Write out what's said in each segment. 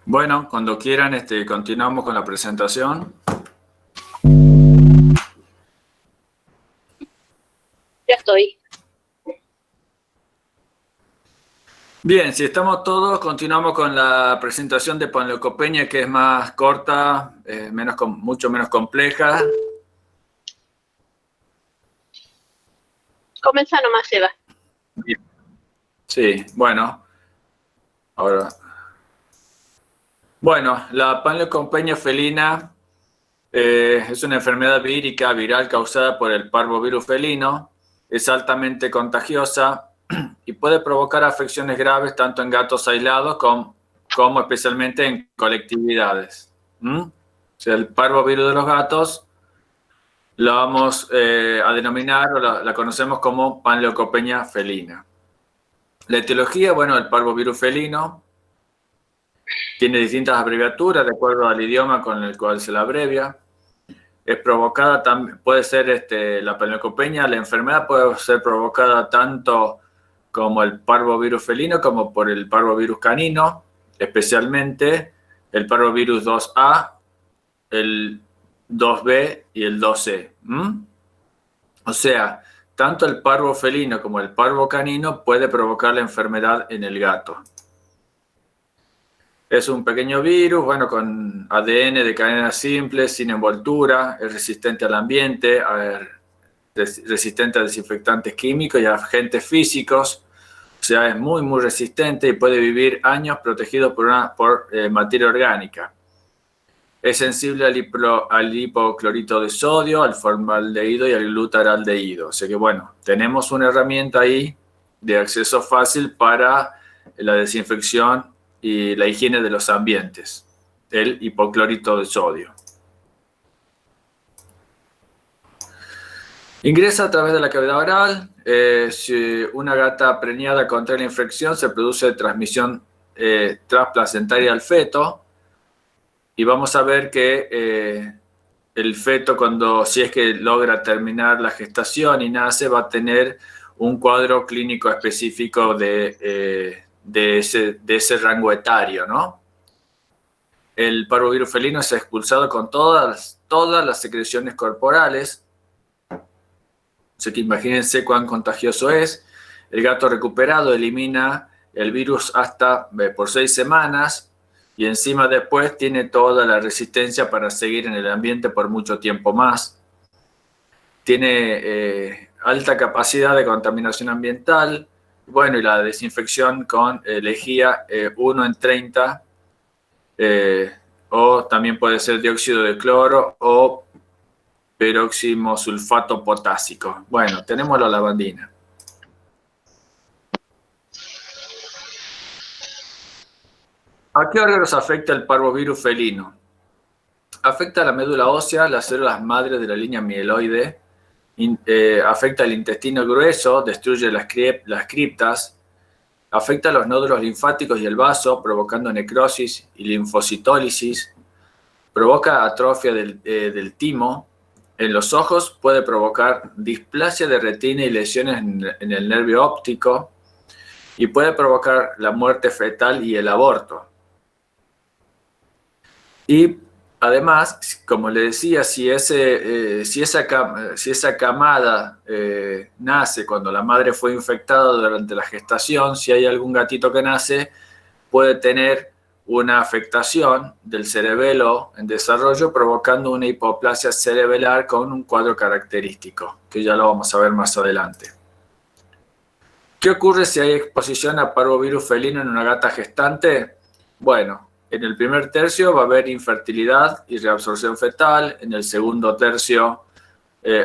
Bueno, cuando quieran, continuamos con la presentación. Ya estoy. Bien, si estamos todos, continuamos con la presentación de panleucopenia, que es más corta, mucho menos compleja. Comienza nomás, Eva. Bien. Sí, bueno. Ahora. Bueno, la panleucopenia felina es una enfermedad vírica viral causada por el parvovirus felino. Es altamente contagiosa y puede provocar afecciones graves tanto en gatos aislados como especialmente en colectividades. O sea, el parvovirus de los gatos lo vamos a denominar o la conocemos como panleucopenia felina. La etiología, bueno, el parvovirus felino tiene distintas abreviaturas de acuerdo al idioma con el cual se la abrevia. Es provocada, puede ser la panleucopenia, la enfermedad puede ser provocada tanto como el parvovirus felino como por el parvovirus canino, especialmente el parvovirus 2A, el 2B y el 2C. O sea, tanto el parvo felino como el parvo canino puede provocar la enfermedad en el gato. Es un pequeño virus, bueno, con ADN de cadena simple, sin envoltura, es resistente al ambiente, resistente a desinfectantes químicos y a agentes físicos. O sea, es muy, muy resistente y puede vivir años protegido por materia orgánica. Es sensible al hipoclorito de sodio, al formaldehído y al glutaraldehído. O sea que, bueno, tenemos una herramienta ahí de acceso fácil para la desinfección y la higiene de los ambientes, el hipoclorito de sodio. Ingresa a través de la cavidad oral. Si una gata preñada contrae la infección, se produce transmisión transplacentaria al feto. Y vamos a ver que el feto, si es que logra terminar la gestación y nace, va a tener un cuadro clínico específico de ese rango etario, ¿no? El parvovirus felino es expulsado con todas las secreciones corporales. Así que imagínense cuán contagioso es. El gato recuperado elimina el virus hasta por 6 semanas y encima después tiene toda la resistencia para seguir en el ambiente por mucho tiempo más. Tiene alta capacidad de contaminación ambiental, bueno, y la desinfección con lejía 1 en 30, o también puede ser dióxido de cloro o peróxido sulfato potásico. Bueno, tenemos la lavandina. ¿A qué órganos afecta el parvovirus felino? Afecta a la médula ósea, las células madre de la línea mieloide, afecta al intestino grueso, destruye las criptas, afecta a los nódulos linfáticos y el vaso, provocando necrosis y linfocitólisis, provoca atrofia del timo. En los ojos puede provocar displasia de retina y lesiones en el nervio óptico y puede provocar la muerte fetal y el aborto. Y además, como le decía, si esa camada nace cuando la madre fue infectada durante la gestación, si hay algún gatito que nace, puede tener una afectación del cerebelo en desarrollo, provocando una hipoplasia cerebelar con un cuadro característico, que ya lo vamos a ver más adelante. ¿Qué ocurre si hay exposición a parvovirus felino en una gata gestante? Bueno, en el primer tercio va a haber infertilidad y reabsorción fetal. En el segundo tercio,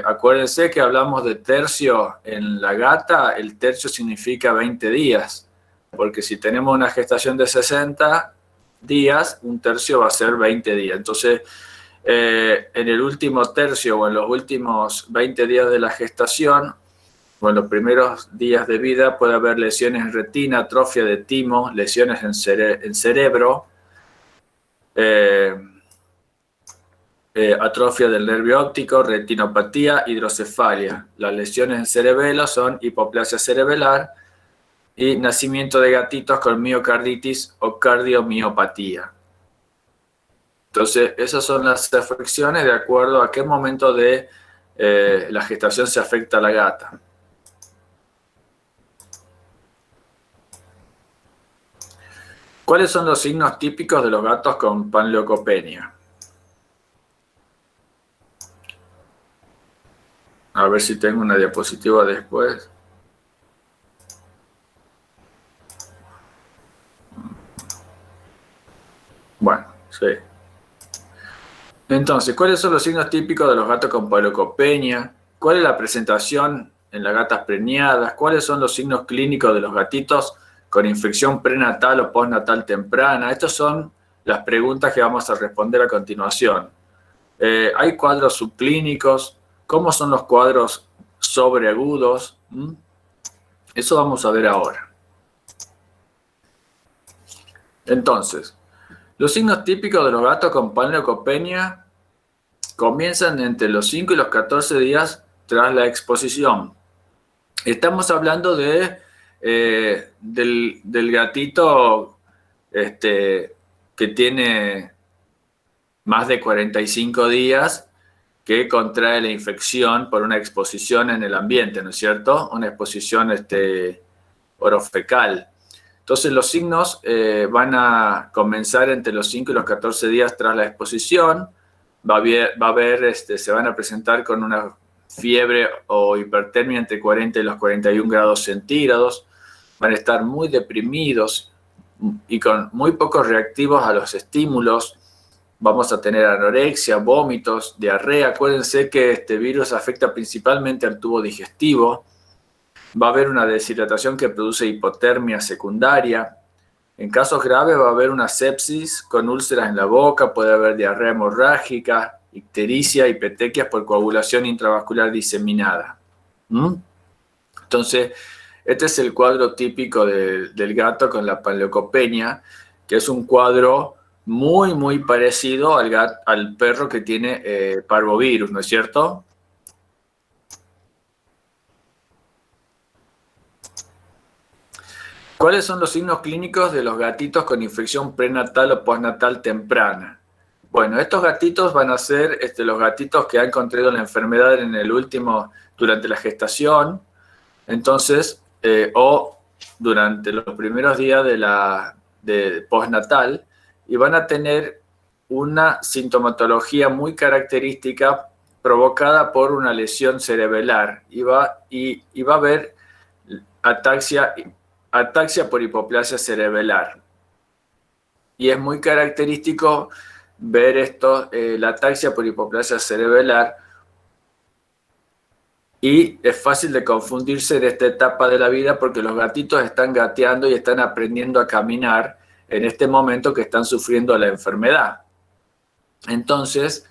acuérdense que hablamos de tercio en la gata, el tercio significa 20 días, porque si tenemos una gestación de 60 días, un tercio va a ser 20 días. Entonces, en el último tercio o en los últimos 20 días de la gestación, o en los primeros días de vida, puede haber lesiones en retina, atrofia de timo, lesiones en cerebro, atrofia del nervio óptico, retinopatía, hidrocefalia. Las lesiones en cerebelo son hipoplasia cerebelar y nacimiento de gatitos con miocarditis o cardiomiopatía. Entonces, esas son las afecciones de acuerdo a qué momento de la gestación se afecta a la gata. ¿Cuáles son los signos típicos de los gatos con panleucopenia? A ver si tengo una diapositiva después. Bueno, sí. Entonces, ¿cuáles son los signos típicos de los gatos con panleucopenia? ¿Cuál es la presentación en las gatas preñadas? ¿Cuáles son los signos clínicos de los gatitos con infección prenatal o postnatal temprana? Estas son las preguntas que vamos a responder a continuación. ¿Hay cuadros subclínicos? ¿Cómo son los cuadros sobreagudos? Eso vamos a ver ahora. Entonces, los signos típicos de los gatos con panleucopenia comienzan entre los 5 y los 14 días tras la exposición. Estamos hablando del gatito que tiene más de 45 días que contrae la infección por una exposición en el ambiente, ¿no es cierto? Una exposición orofecal. Entonces los signos van a comenzar entre los 5 y los 14 días tras la exposición. Se van a presentar con una fiebre o hipertermia entre 40 y los 41 grados centígrados. Van a estar muy deprimidos y con muy pocos reactivos a los estímulos. Vamos a tener anorexia, vómitos, diarrea. Acuérdense que este virus afecta principalmente al tubo digestivo. Va a haber una deshidratación que produce hipotermia secundaria. En casos graves va a haber una sepsis con úlceras en la boca, puede haber diarrea hemorrágica, ictericia y petequias por coagulación intravascular diseminada. Entonces, este es el cuadro típico del gato con la panleucopenia, que es un cuadro muy, muy parecido al perro que tiene parvovirus, ¿no es cierto? ¿Cuáles son los signos clínicos de los gatitos con infección prenatal o postnatal temprana? Bueno, estos gatitos van a ser los gatitos que han contraído la enfermedad durante la gestación, entonces, o durante los primeros días de postnatal, y van a tener una sintomatología muy característica provocada por una lesión cerebelar, y va a haber ataxia por hipoplasia cerebelar. Y es muy característico ver esto, la ataxia por hipoplasia cerebelar, y es fácil de confundirse en esta etapa de la vida porque los gatitos están gateando y están aprendiendo a caminar en este momento que están sufriendo la enfermedad. Entonces,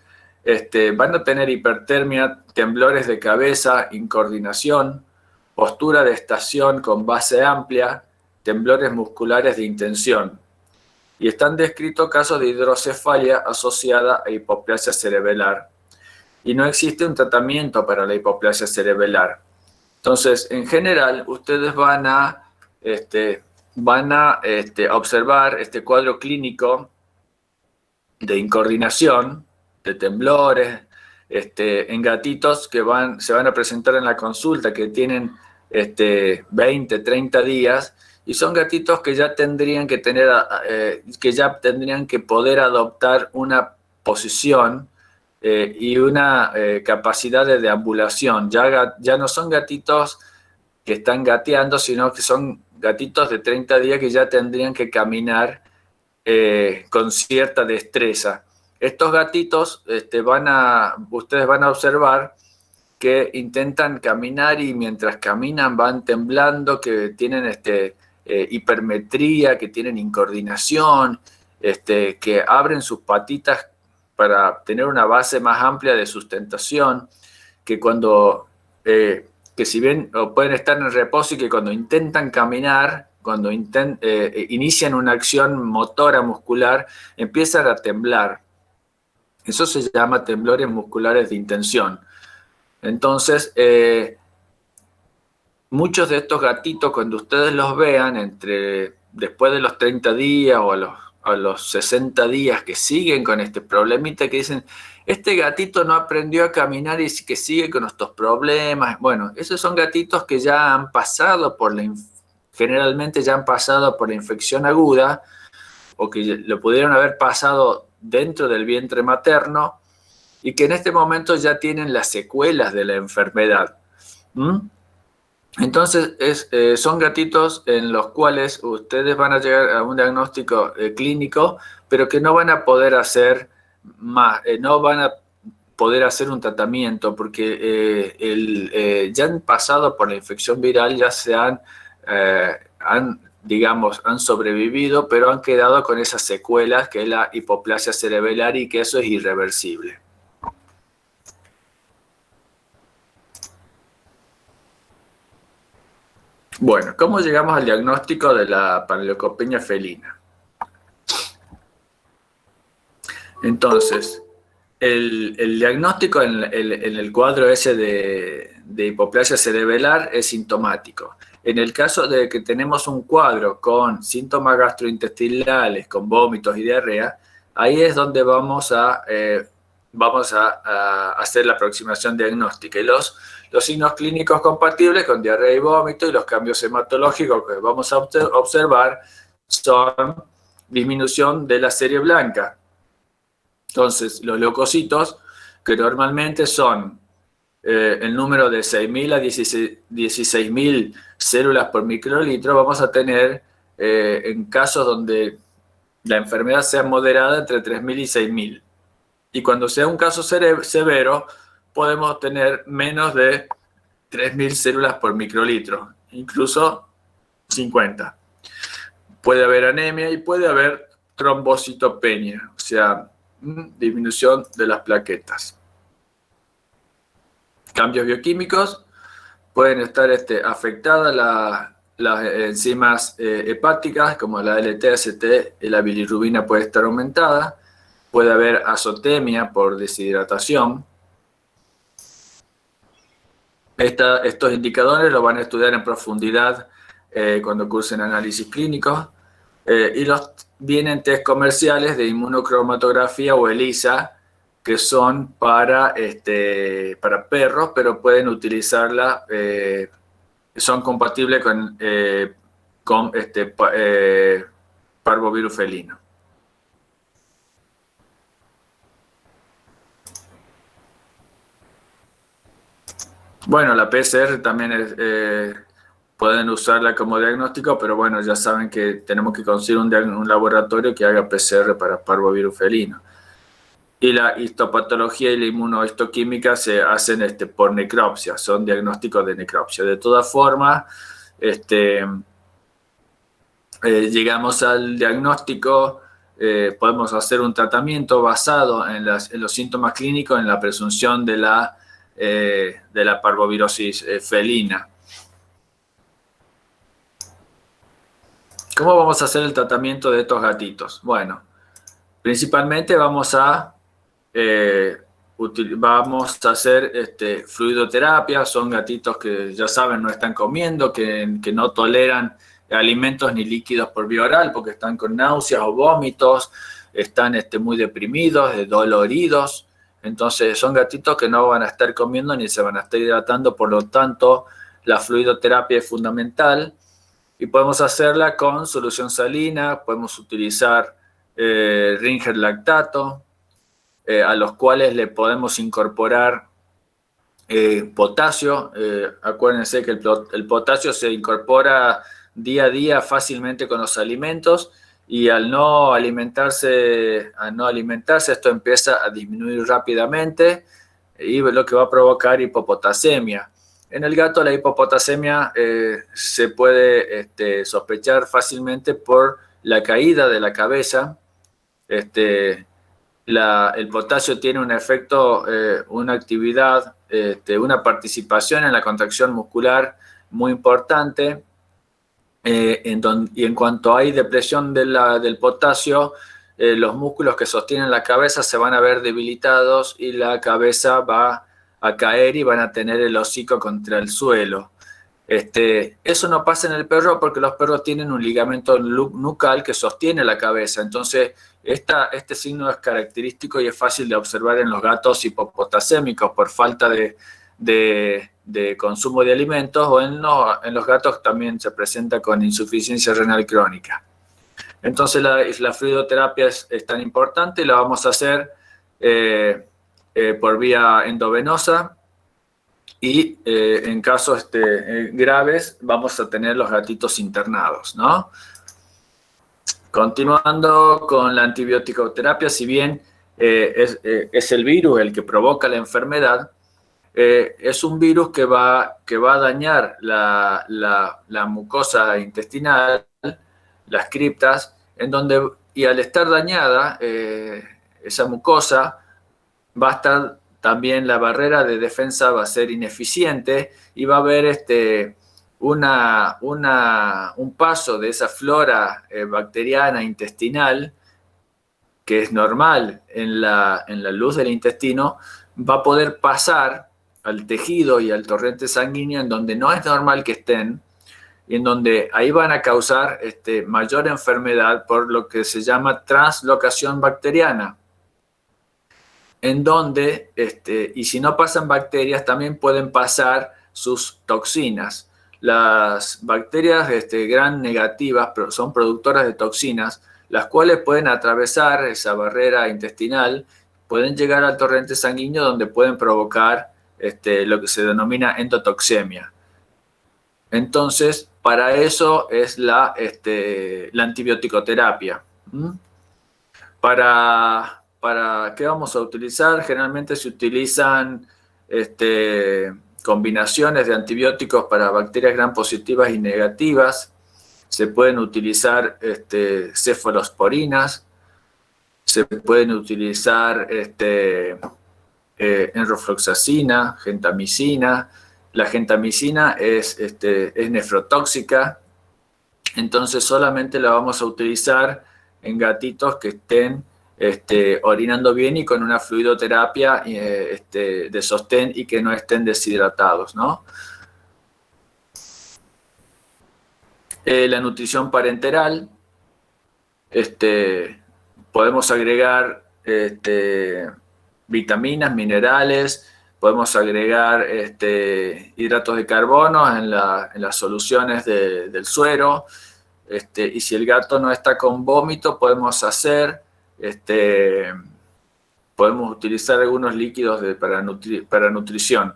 van a tener hipertermia, temblores de cabeza, incoordinación, postura de estación con base amplia, temblores musculares de intención. Y están descritos casos de hidrocefalia asociada a hipoplasia cerebelar. Y no existe un tratamiento para la hipoplasia cerebelar. Entonces, en general, ustedes van a observar este cuadro clínico de incoordinación, de temblores, en gatitos que se van a presentar en la consulta, que tienen 20, 30 días, y son gatitos que ya tendrían que poder adoptar una posición y una capacidad de deambulación. Ya no son gatitos que están gateando, sino que son gatitos de 30 días que ya tendrían que caminar con cierta destreza. Estos gatitos ustedes van a observar que intentan caminar y mientras caminan van temblando, que tienen hipermetría, que tienen incoordinación, que abren sus patitas para tener una base más amplia de sustentación, que si bien pueden estar en reposo y que cuando intentan caminar, cuando inician una acción motora muscular, empiezan a temblar. Eso se llama temblores musculares de intención. Entonces, muchos de estos gatitos, cuando ustedes los vean, después de los 30 días o a los 60 días que siguen con este problemita, que dicen, este gatito no aprendió a caminar y que sigue con estos problemas. Bueno, esos son gatitos que ya han pasado generalmente ya han pasado por la infección aguda, o que lo pudieron haber pasado dentro del vientre materno, y que en este momento ya tienen las secuelas de la enfermedad. Entonces, son gatitos en los cuales ustedes van a llegar a un diagnóstico clínico, pero que no van a poder hacer no van a poder hacer un tratamiento, porque ya han pasado por la infección viral, ya han sobrevivido, pero han quedado con esas secuelas, que es la hipoplasia cerebelar, y que eso es irreversible. Bueno, ¿cómo llegamos al diagnóstico de la panleucopenia felina? Entonces, el diagnóstico en el cuadro ese de hipoplasia cerebelar es sintomático. En el caso de que tenemos un cuadro con síntomas gastrointestinales, con vómitos y diarrea, ahí es donde vamos a hacer la aproximación diagnóstica. Y los signos clínicos compatibles con diarrea y vómito, y los cambios hematológicos que vamos a observar son disminución de la serie blanca. Entonces, los leucocitos, que normalmente son el número de 6.000 a 16.000 células por microlitro, vamos a tener, en casos donde la enfermedad sea moderada, entre 3.000 y 6.000. Y cuando sea un caso severo, podemos tener menos de 3.000 células por microlitro, incluso 50. Puede haber anemia y puede haber trombocitopenia, o sea, disminución de las plaquetas. Cambios bioquímicos, pueden estar afectadas las enzimas hepáticas, como la LT-ACT, y la bilirrubina puede estar aumentada. Puede haber azotemia por deshidratación. Estos indicadores los van a estudiar en profundidad cuando cursen análisis clínicos. Y vienen test comerciales de inmunocromatografía o ELISA, que son para perros, pero pueden utilizarla, son compatibles con parvovirus felino. Bueno, la PCR también pueden usarla como diagnóstico, pero bueno, ya saben que tenemos que conseguir un laboratorio que haga PCR para parvovirus felino. Y la histopatología y la inmunohistoquímica se hacen por necropsia, son diagnósticos de necropsia. De todas formas, llegamos al diagnóstico, podemos hacer un tratamiento basado en los síntomas clínicos, en la presunción de la parvovirosis felina. ¿Cómo vamos a hacer el tratamiento de estos gatitos? Bueno, principalmente vamos a hacer fluidoterapia. Son gatitos que, ya saben, no están comiendo, que no toleran alimentos ni líquidos por vía oral, porque están con náuseas o vómitos, están muy deprimidos, doloridos. Entonces son gatitos que no van a estar comiendo ni se van a estar hidratando, por lo tanto la fluidoterapia es fundamental, y podemos hacerla con solución salina. Podemos utilizar Ringer lactato, a los cuales le podemos incorporar potasio. Acuérdense que el potasio se incorpora día a día fácilmente con los alimentos, y al no alimentarse, esto empieza a disminuir rápidamente, y lo que va a provocar hipopotasemia. En el gato la hipopotasemia se puede sospechar fácilmente por la caída de la cabeza. El potasio tiene un efecto, una actividad, una participación en la contracción muscular muy importante. Y en cuanto hay depresión del potasio, los músculos que sostienen la cabeza se van a ver debilitados y la cabeza va a caer y van a tener el hocico contra el suelo. Eso no pasa en el perro porque los perros tienen un ligamento nucal que sostiene la cabeza. Entonces, este signo es característico y es fácil de observar en los gatos hipopotasémicos por falta de consumo de alimentos, o en los gatos también se presenta con insuficiencia renal crónica. Entonces, la fluidoterapia es tan importante y la vamos a hacer por vía endovenosa. Y en casos graves vamos a tener los gatitos internados, ¿no? Continuando con la antibiótico-terapia, si bien es el virus el que provoca la enfermedad, es un virus que va a dañar la mucosa intestinal, las criptas, y al estar dañada esa mucosa, va a estar también la barrera de defensa va a ser ineficiente y va a haber un paso de esa flora bacteriana intestinal, que es normal en la luz del intestino, va a poder pasar al tejido y al torrente sanguíneo en donde no es normal que estén, y en donde ahí van a causar mayor enfermedad por lo que se llama translocación bacteriana, en donde, y si no pasan bacterias, también pueden pasar sus toxinas. Las bacterias gram negativas son productoras de toxinas, las cuales pueden atravesar esa barrera intestinal, pueden llegar al torrente sanguíneo, donde pueden provocar lo que se denomina endotoxemia. Entonces, para eso es la antibiótico-terapia. ¿Para qué vamos a utilizar? Generalmente se utilizan combinaciones de antibióticos para bacterias gram positivas y negativas. Se pueden utilizar cefalosporinas, se pueden utilizar enrofloxacina, gentamicina. La gentamicina es nefrotóxica, entonces solamente la vamos a utilizar en gatitos que estén orinando bien y con una fluidoterapia de sostén y que no estén deshidratados, ¿no? La nutrición parenteral, podemos agregar vitaminas, minerales, podemos agregar hidratos de carbono en las soluciones del suero, y si el gato no está con vómito, podemos utilizar algunos líquidos para nutrición.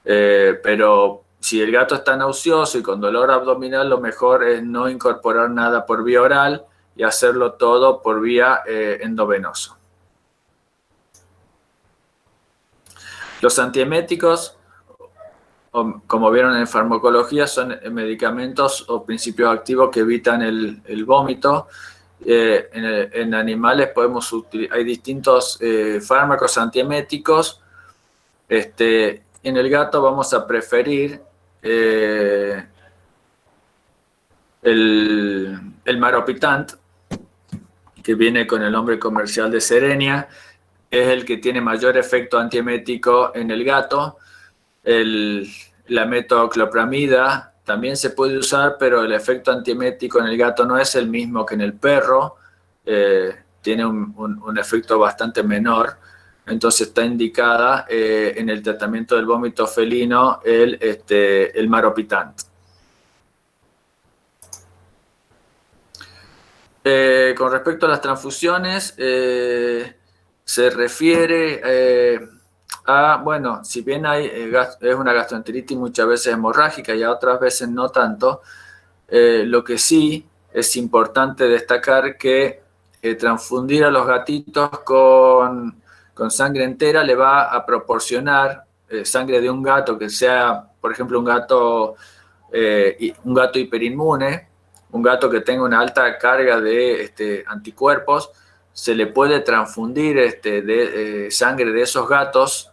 Pero si el gato está nauseoso y con dolor abdominal, lo mejor es no incorporar nada por vía oral y hacerlo todo por vía endovenosa. Los antieméticos, como vieron en farmacología, son medicamentos o principios activos que evitan el vómito. En animales hay distintos fármacos antieméticos. En el gato vamos a preferir el maropitant, que viene con el nombre comercial de Cerenia. Es el que tiene mayor efecto antiemético en el gato. La metoclopramida también se puede usar, pero el efecto antiemético en el gato no es el mismo que en el perro. Tiene un efecto bastante menor. Entonces está indicada en el tratamiento del vómito felino el maropitant. Con respecto a las transfusiones, se refiere bueno, si bien es una gastroenteritis muchas veces hemorrágica y a otras veces no tanto, lo que sí es importante destacar que transfundir a los gatitos con sangre entera le va a proporcionar sangre de un gato que sea, por ejemplo, un gato hiperinmune, un gato que tenga una alta carga de anticuerpos. Se le puede transfundir sangre de esos gatos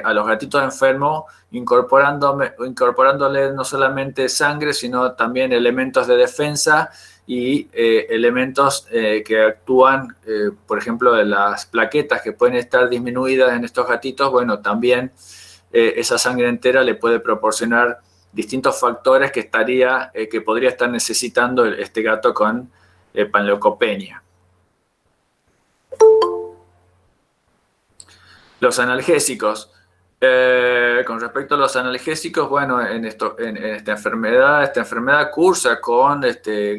a los gatitos enfermos, incorporándole no solamente sangre, sino también elementos de defensa y elementos que actúan, por ejemplo, de las plaquetas que pueden estar disminuidas en estos gatitos, bueno, también esa sangre entera le puede proporcionar distintos factores que podría estar necesitando este gato con panleucopenia. Los analgésicos. Con respecto a los analgésicos, bueno, en esta enfermedad cursa con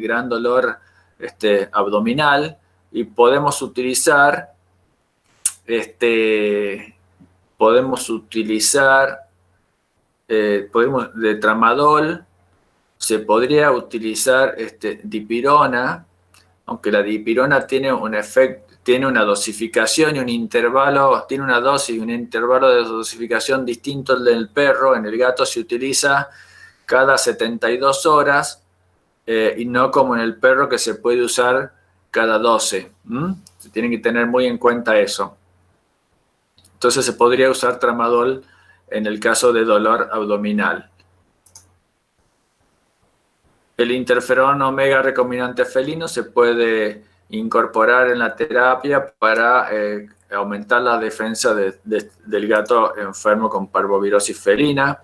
gran dolor abdominal y podemos utilizar de tramadol, se podría utilizar dipirona, aunque la dipirona tiene un efecto, tiene una dosificación y un intervalo, tiene una dosis y un intervalo de dosificación distinto al del perro. En el gato se utiliza cada 72 horas y no como en el perro que se puede usar cada 12. Se tienen que tener muy en cuenta eso. Entonces se podría usar tramadol en el caso de dolor abdominal. El interferón omega recombinante felino se puede incorporar en la terapia para aumentar la defensa del gato enfermo con parvovirosis felina.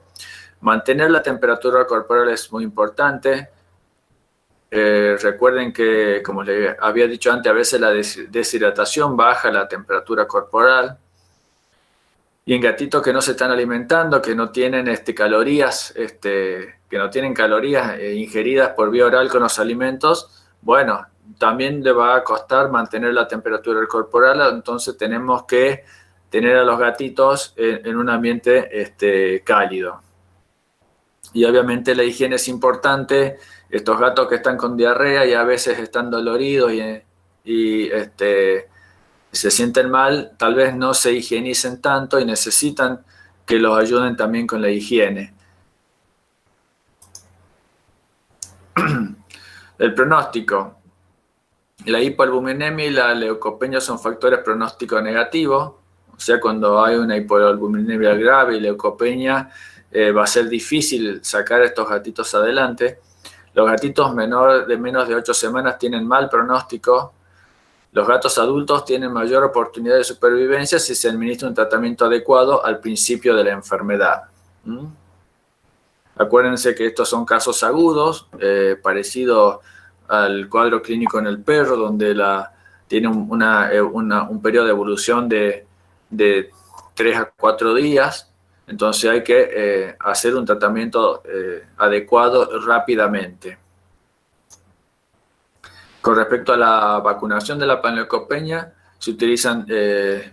Mantener la temperatura corporal es muy importante. Recuerden que, como les había dicho antes, a veces la deshidratación baja la temperatura corporal. Y en gatitos que no se están alimentando, que no tienen calorías, ingeridas por vía oral con los alimentos, bueno, también le va a costar mantener la temperatura corporal. Entonces tenemos que tener a los gatitos en un ambiente cálido. Y obviamente la higiene es importante. Estos gatos que están con diarrea y a veces están doloridos y se sienten mal, tal vez no se higienicen tanto y necesitan que los ayuden también con la higiene. El pronóstico. La hipoalbuminemia y la leucopenia son factores pronósticos negativos. O sea, cuando hay una hipoalbuminemia grave y leucopenia, va a ser difícil sacar a estos gatitos adelante. Los gatitos de menos de 8 semanas tienen mal pronóstico. Los gatos adultos tienen mayor oportunidad de supervivencia si se administra un tratamiento adecuado al principio de la enfermedad. Acuérdense que estos son casos agudos, parecidos al cuadro clínico en el perro, donde tiene un periodo de evolución de 3 a 4 días. Entonces hay que hacer un tratamiento adecuado rápidamente. Con respecto a la vacunación de la panleucopenia, se utilizan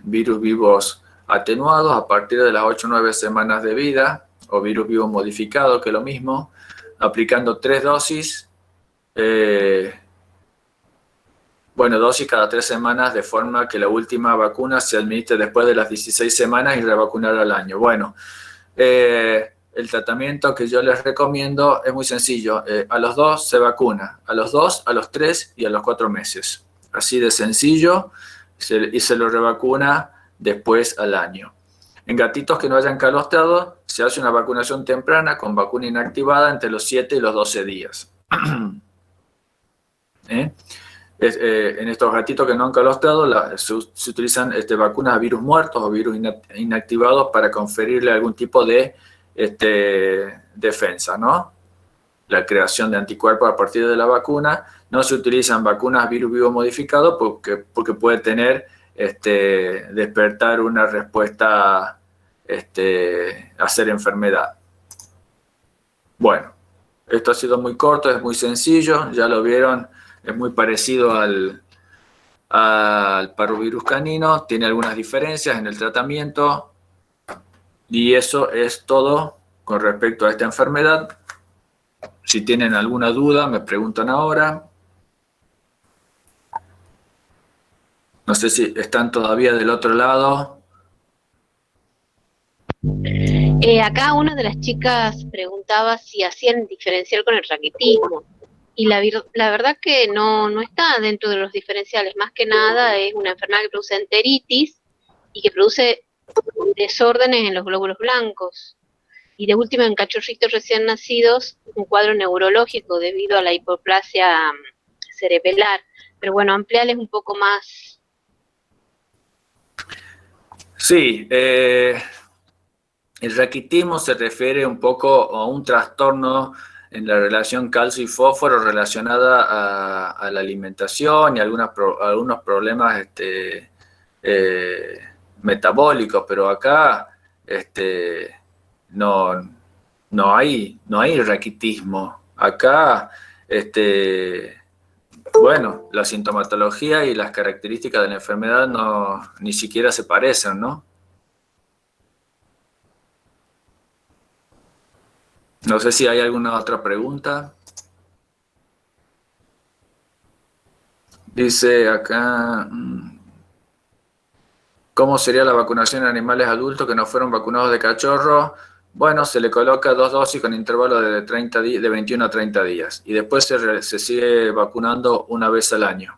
virus vivos atenuados a partir de las 8 o 9 semanas de vida, o virus vivo modificado, que es lo mismo, aplicando 3 dosis, dosis cada 3 semanas, de forma que la última vacuna se administre después de las 16 semanas y revacunar al año. Bueno, el tratamiento que yo les recomiendo es muy sencillo. A los 2 se vacuna, a los 2, a los 3 y a los 4 meses. Así de sencillo, y se lo revacuna después al año. En gatitos que no hayan calostrado, se hace una vacunación temprana con vacuna inactivada entre los 7 y los 12 días. En estos gatitos que no han calostrado, se utilizan vacunas a virus muertos o virus inactivados para conferirle algún tipo de defensa, ¿no? La creación de anticuerpos a partir de la vacuna. No se utilizan vacunas a virus vivo modificado porque puede despertar una respuesta a ser enfermedad. Bueno, esto ha sido muy corto, es muy sencillo, ya lo vieron, es muy parecido al parvovirus canino, tiene algunas diferencias en el tratamiento. Y eso es todo con respecto a esta enfermedad. Si tienen alguna duda, me preguntan ahora. No sé si están todavía del otro lado. Acá una de las chicas preguntaba si hacían diferencial con el raquitismo. Y la verdad que no está dentro de los diferenciales. Más que nada es una enfermedad que produce enteritis y que produce desórdenes en los glóbulos blancos. Y de última, en cachorritos recién nacidos, un cuadro neurológico debido a la hipoplasia cerebelar. Pero bueno, ampliarles un poco más. Sí, el raquitismo se refiere un poco a un trastorno en la relación calcio y fósforo relacionada a la alimentación y algunos problemas eh, metabólicos, pero acá no, no hay raquitismo. Acá, bueno, la sintomatología y las características de la enfermedad ni siquiera se parecen, ¿no? No sé si hay alguna otra pregunta. Dice acá, ¿cómo sería la vacunación en animales adultos que no fueron vacunados de cachorro? Bueno, se le coloca 2 dosis con intervalo de 21 a 30 días y después se sigue vacunando una vez al año.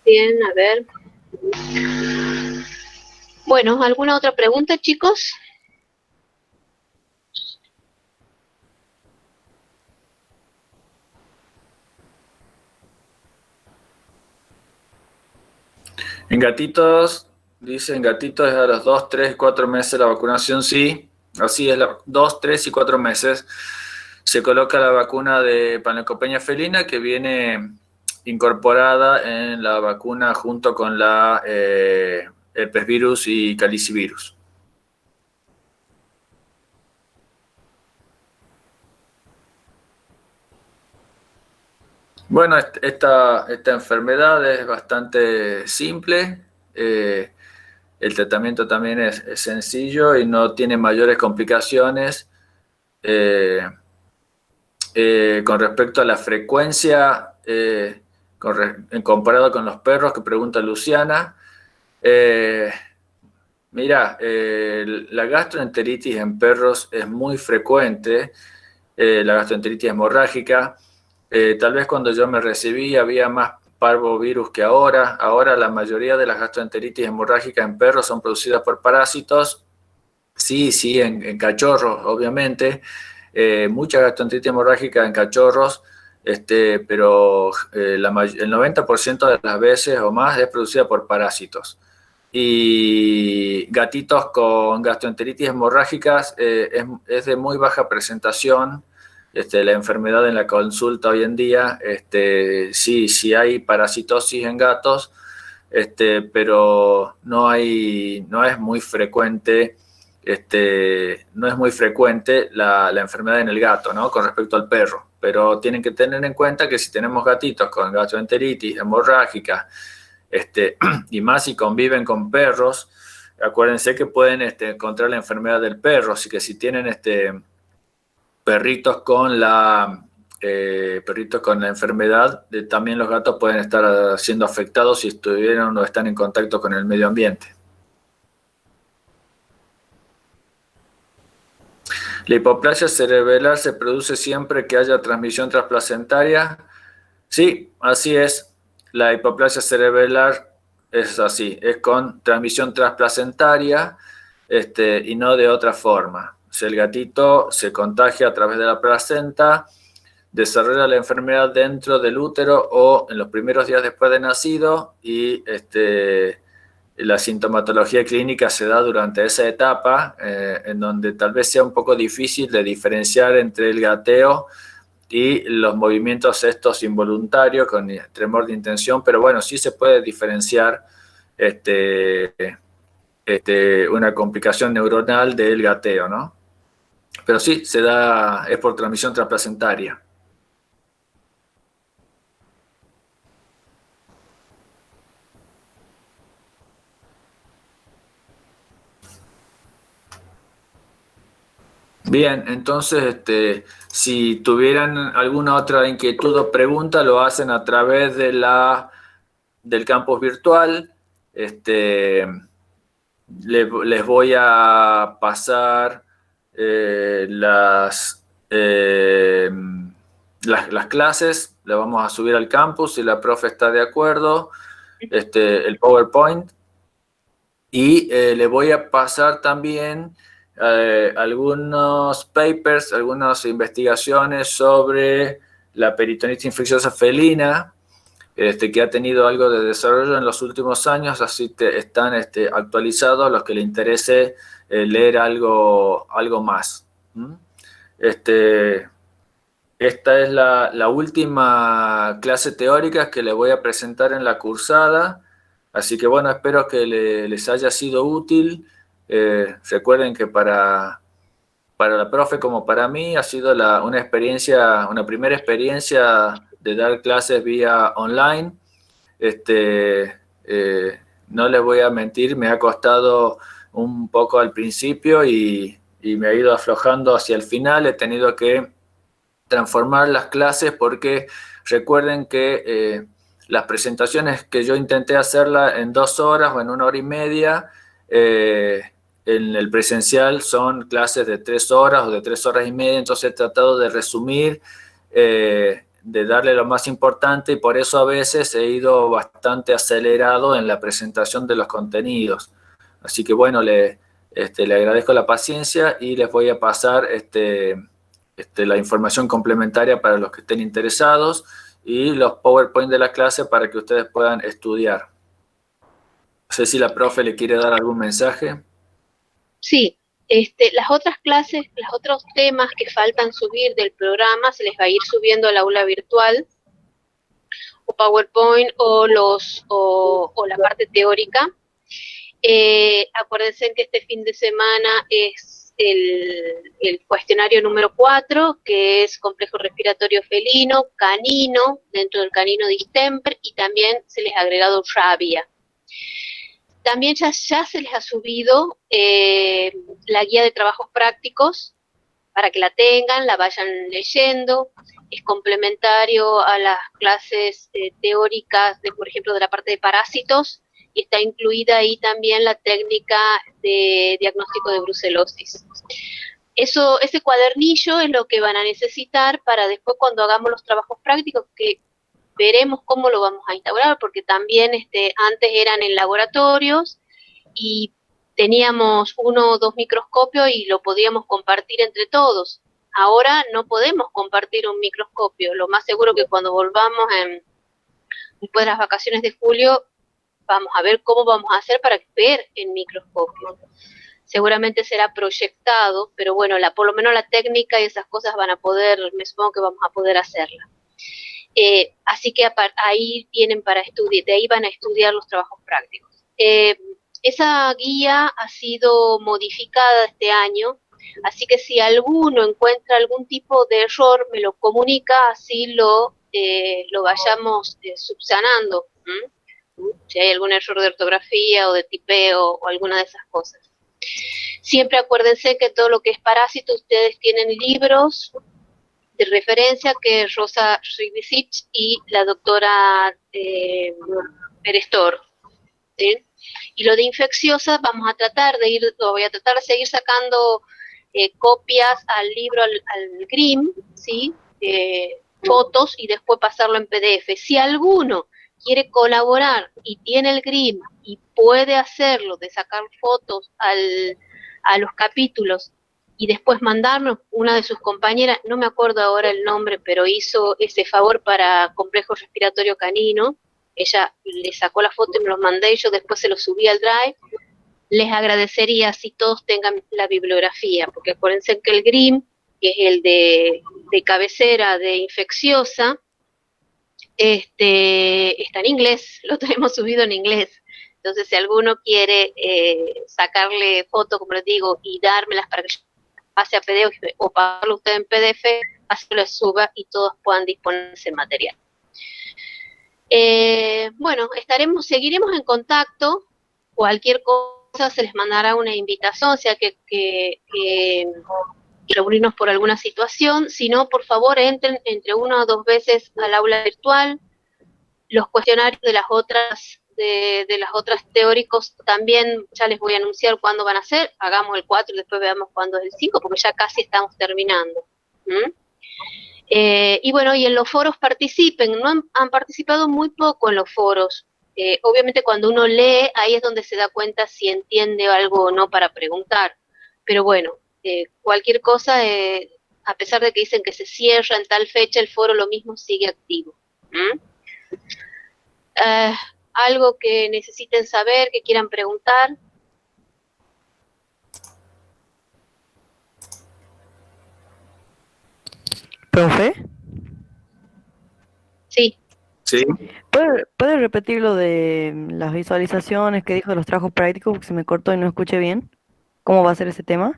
Bien, a ver. Bueno, ¿alguna otra pregunta, chicos? En gatitos, dicen gatitos es a los 2, 3, 4 meses la vacunación, sí. Así es, 2, 3 y 4 meses. Se coloca la vacuna de panleucopenia felina que viene incorporada en la vacuna junto con la herpes virus y calicivirus. Bueno, esta enfermedad es bastante simple. El tratamiento también es sencillo y no tiene mayores complicaciones. Eh, con respecto a la frecuencia, comparado con los perros que pregunta Luciana, eh, mira, la gastroenteritis en perros es muy frecuente, la gastroenteritis hemorrágica. Tal vez cuando yo me recibí había más parvovirus que ahora. Ahora la mayoría de las gastroenteritis hemorrágicas en perros son producidas por parásitos. Sí, sí, en cachorros, obviamente. Mucha gastroenteritis hemorrágica en cachorros, pero el 90% de las veces o más es producida por parásitos. Y gatitos con gastroenteritis hemorrágicas es de muy baja presentación. La enfermedad en la consulta hoy en día, sí, sí hay parasitosis en gatos, pero no es muy frecuente, no es muy frecuente la enfermedad en el gato, ¿no? Con respecto al perro. Pero tienen que tener en cuenta que si tenemos gatitos con gastroenteritis hemorrágica, y más si conviven con perros, acuérdense que pueden encontrar la enfermedad del perro, así que si tienen perritos perritos con la enfermedad, también los gatos pueden estar siendo afectados si estuvieron o están en contacto con el medio ambiente. La hipoplasia cerebelar se produce siempre que haya transmisión transplacentaria. Sí, así es. La hipoplasia cerebelar es así, es con transmisión transplacentaria, y no de otra forma. O sea, el gatito se contagia a través de la placenta, desarrolla la enfermedad dentro del útero o en los primeros días después de nacido y la sintomatología clínica se da durante esa etapa, en donde tal vez sea un poco difícil de diferenciar entre el gateo y los movimientos estos involuntarios con tremor de intención, pero bueno, sí se puede diferenciar una complicación neuronal del gateo, ¿no? Pero sí, es por transmisión transplacentaria. Bien, entonces, si tuvieran alguna otra inquietud o pregunta, lo hacen a través del campus virtual. Les voy a pasar las las clases las vamos a subir al campus si la profe está de acuerdo, el PowerPoint, y le voy a pasar también algunos papers, algunas investigaciones sobre la peritonitis infecciosa felina, que ha tenido algo de desarrollo en los últimos años, así están actualizados a los que les interese leer algo más. ¿Mm? Esta es la última clase teórica que les voy a presentar en la cursada, así que bueno, espero que les haya sido útil. Recuerden que para la profe como para mí ha sido una primera experiencia de dar clases vía online. No les voy a mentir, me ha costado un poco al principio y me ha ido aflojando hacia el final. He tenido que transformar las clases porque recuerden que las presentaciones que yo intenté hacerla en 2 horas o en 1 hora y media, en el presencial son clases de 3 horas o de 3 horas y media, entonces he tratado de resumir, de darle lo más importante, y por eso a veces he ido bastante acelerado en la presentación de los contenidos. Así que bueno, le agradezco la paciencia y les voy a pasar la información complementaria para los que estén interesados y los PowerPoint de la clase para que ustedes puedan estudiar. No sé si la profe le quiere dar algún mensaje. Sí, las otras clases, los otros temas que faltan subir del programa, se les va a ir subiendo al aula virtual, o PowerPoint, o la parte teórica. Acuérdense que este fin de semana es el cuestionario número 4, que es complejo respiratorio felino, canino, dentro del canino distemper, y también se les ha agregado rabia. También ya se les ha subido la guía de trabajos prácticos para que la tengan, la vayan leyendo. Es complementario a las clases teóricas, por ejemplo, de la parte de parásitos, y está incluida ahí también la técnica de diagnóstico de brucelosis. Ese cuadernillo es lo que van a necesitar para después, cuando hagamos los trabajos prácticos, que veremos cómo lo vamos a instaurar, porque también antes eran en laboratorios y teníamos 1 o 2 microscopios y lo podíamos compartir entre todos. Ahora no podemos compartir un microscopio. Lo más seguro que cuando volvamos después de las vacaciones de julio, vamos a ver cómo vamos a hacer para ver en microscopio. Seguramente será proyectado, pero bueno, por lo menos la técnica y esas cosas van a poder, me supongo que vamos a poder hacerla. Así que ahí tienen para estudiar, de ahí van a estudiar los trabajos prácticos. Esa guía ha sido modificada este año, así que si alguno encuentra algún tipo de error, me lo comunica, así lo vayamos subsanando. Si hay algún error de ortografía o de tipeo o alguna de esas cosas. Siempre acuérdense que todo lo que es parásito, ustedes tienen libros de referencia, que es Rosa Rivicic y la doctora Perestor, ¿sí? Y lo de infecciosa, voy a tratar de seguir sacando copias al libro, al GRIM, ¿sí? Fotos, y después pasarlo en PDF. Si alguno quiere colaborar y tiene el GRIM y puede hacerlo, de sacar fotos a los capítulos y después mandarnos, una de sus compañeras, no me acuerdo ahora el nombre, pero hizo ese favor para complejo respiratorio canino. Ella le sacó la foto y me los mandé, y yo después se los subí al Drive. Les agradecería si todos tengan la bibliografía, porque acuérdense que el GRIM, que es el de cabecera de infecciosa, está en inglés, lo tenemos subido en inglés. Entonces, si alguno quiere sacarle foto, como les digo, y dármelas para que yo pase a PDF o pagarlo usted en PDF, así lo suba y todos puedan disponer de ese material. Bueno, seguiremos en contacto. Cualquier cosa se les mandará una invitación, o sea que reunirnos por alguna situación. Si no, por favor, entren entre 1 o 2 veces al aula virtual. Los cuestionarios de las otras teóricos también ya les voy a anunciar cuándo van a ser. Hagamos el 4 y después veamos cuándo es el 5, porque ya casi estamos terminando. Y bueno, y en los foros participen, no han participado muy poco en los foros. Obviamente cuando uno lee, ahí es donde se da cuenta si entiende algo o no para preguntar. Pero bueno, cualquier cosa, a pesar de que dicen que se cierra en tal fecha, el foro lo mismo sigue activo. ¿Mm? Algo que necesiten saber, que quieran preguntar. ¿Profe? Sí. Sí. ¿Puede repetir lo de las visualizaciones que dijo de los trabajos prácticos? Porque se me cortó y no escuché bien. ¿Cómo va a ser ese tema?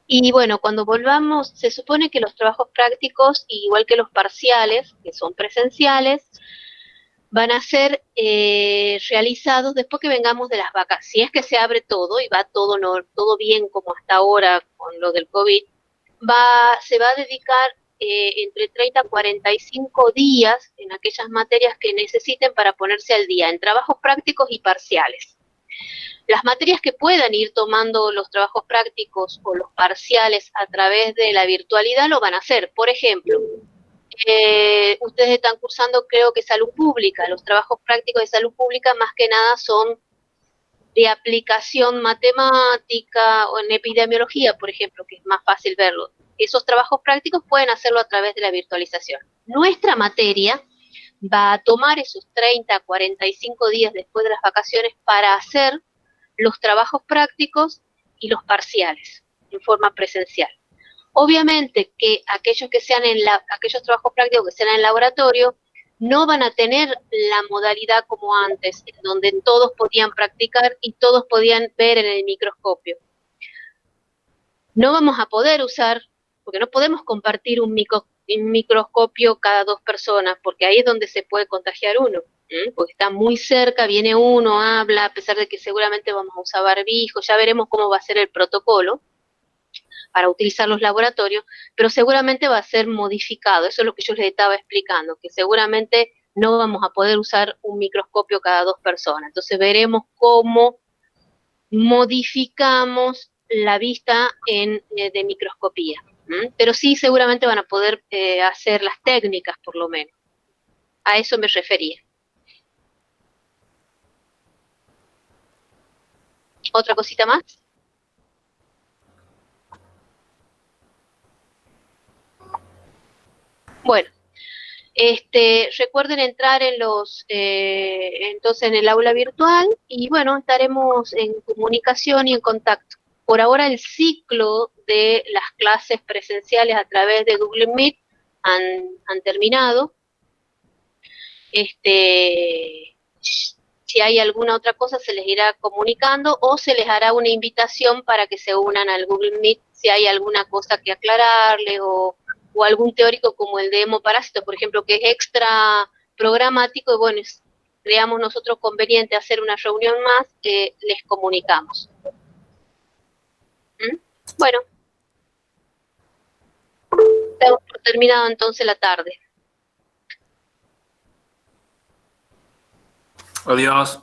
Y bueno, cuando volvamos, se supone que los trabajos prácticos, igual que los parciales, que son presenciales, van a ser realizados después que vengamos de las vacaciones. Si es que se abre todo y va todo, no, todo bien como hasta ahora con lo del COVID, se va a dedicar entre 30 a 45 días en aquellas materias que necesiten para ponerse al día, en trabajos prácticos y parciales. Las materias que puedan ir tomando los trabajos prácticos o los parciales a través de la virtualidad lo van a hacer. Por ejemplo, ustedes están cursando, creo que salud pública. Los trabajos prácticos de salud pública más que nada son de aplicación matemática o en epidemiología, por ejemplo, que es más fácil verlo. Esos trabajos prácticos pueden hacerlo a través de la virtualización. Nuestra materia va a tomar esos 30 a 45 días después de las vacaciones para hacer los trabajos prácticos y los parciales en forma presencial. Obviamente que aquellos aquellos trabajos prácticos que sean en laboratorio no van a tener la modalidad como antes, en donde todos podían practicar y todos podían ver en el microscopio. No vamos a poder usar, porque no podemos compartir un microscopio cada 2 personas, porque ahí es donde se puede contagiar uno, porque está muy cerca, viene uno, habla, a pesar de que seguramente vamos a usar barbijo, ya veremos cómo va a ser el protocolo para utilizar los laboratorios, pero seguramente va a ser modificado. Eso es lo que yo les estaba explicando, que seguramente no vamos a poder usar un microscopio cada 2 personas. Entonces veremos cómo modificamos la vista de microscopía. Pero sí seguramente van a poder hacer las técnicas, por lo menos. A eso me refería. ¿Otra cosita más? Bueno, recuerden entrar entonces en el aula virtual y bueno, estaremos en comunicación y en contacto. Por ahora el ciclo de las clases presenciales a través de Google Meet han terminado. Si hay alguna otra cosa se les irá comunicando o se les hará una invitación para que se unan al Google Meet si hay alguna cosa que aclararle o algún teórico como el de hemoparásito, por ejemplo, que es extra programático y bueno, creamos nosotros conveniente hacer una reunión más, les comunicamos. Bueno, estamos por terminado entonces la tarde. Adiós.